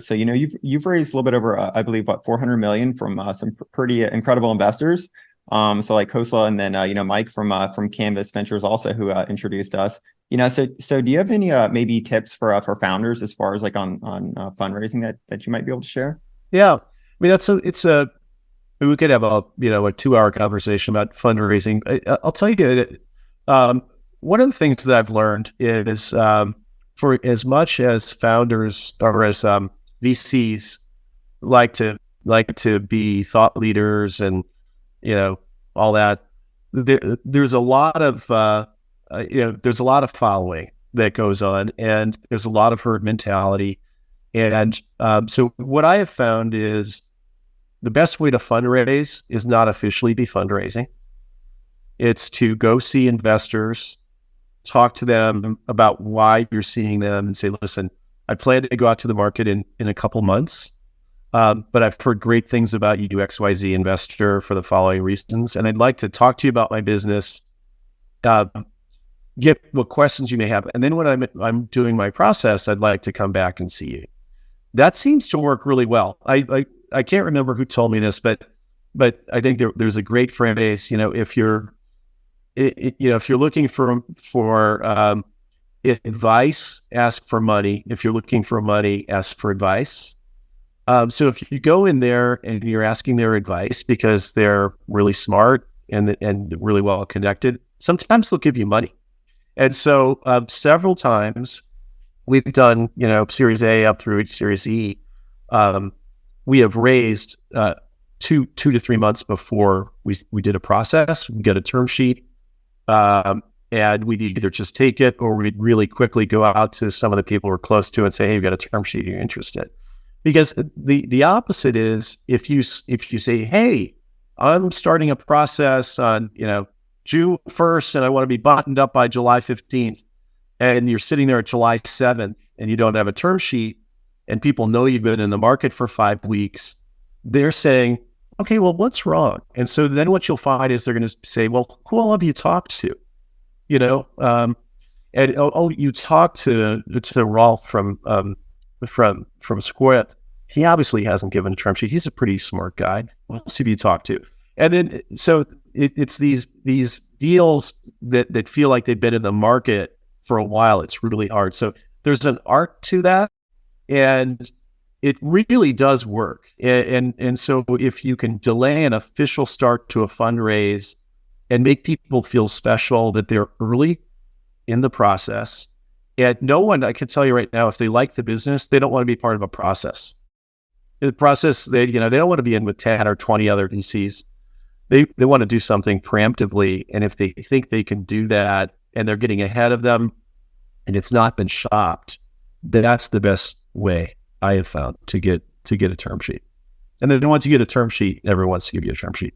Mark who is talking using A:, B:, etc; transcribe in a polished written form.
A: So, you've raised a little bit over, I believe, what, 400 million from some pretty incredible investors. So like Khosla, and then Mike from Canvas Ventures also, who introduced us. So do you have any maybe tips for founders as far as like on fundraising that you might be able to share?
B: Yeah, I mean we could have a 2 hour conversation about fundraising. I'll tell you that one of the things that I've learned is for as much as founders or as VCs like to be thought leaders and all that, there's a lot of there's a lot of following that goes on, and there's a lot of herd mentality. And so what I have found is the best way to fundraise is not officially be fundraising. It's to go see investors, talk to them about why you're seeing them, and say, listen, I plan to go out to the market in a couple months, but I've heard great things about you, XYZ investor, for the following reasons. And I'd like to talk to you about my business, get what questions you may have. And then when I'm doing my process, I'd like to come back and see you. That seems to work really well. I can't remember who told me this, but I think there's a great phrase. If you're looking for advice, ask for money. If you're looking for money, ask for advice. So if you go in there and you're asking their advice because they're really smart and really well connected, sometimes they'll give you money. And so several times we've done, Series A up through Series E. We have raised 2 to 3 months before we did a process. We get a term sheet, and we'd either just take it, or we'd really quickly go out to some of the people we're close to and say, hey, we've got a term sheet, are you interested? Because the opposite is, if you say, hey, I'm starting a process on June 1st and I want to be buttoned up by July 15th, and you're sitting there at July 7th and you don't have a term sheet, and people know you've been in the market for 5 weeks, they're saying, okay, well, what's wrong? And so then what you'll find is they're going to say, well, who all have you talked to? You talked to Rolf from Square. He obviously hasn't given a term sheet. He's a pretty smart guy. What else have you talked to? And then, so it's these deals that feel like they've been in the market for a while. It's really hard. So there's an art to that, and it really does work. And so if you can delay an official start to a fundraise and make people feel special that they're early in the process, and no one, I can tell you right now, if they like the business, they don't want to be part of a process. The process, they don't want to be in with 10 or 20 other VCs. They want to do something preemptively. And if they think they can do that and they're getting ahead of them and it's not been shopped, that's the best way I have found to get a term sheet. And then once you get a term sheet, everyone wants to give you a term sheet.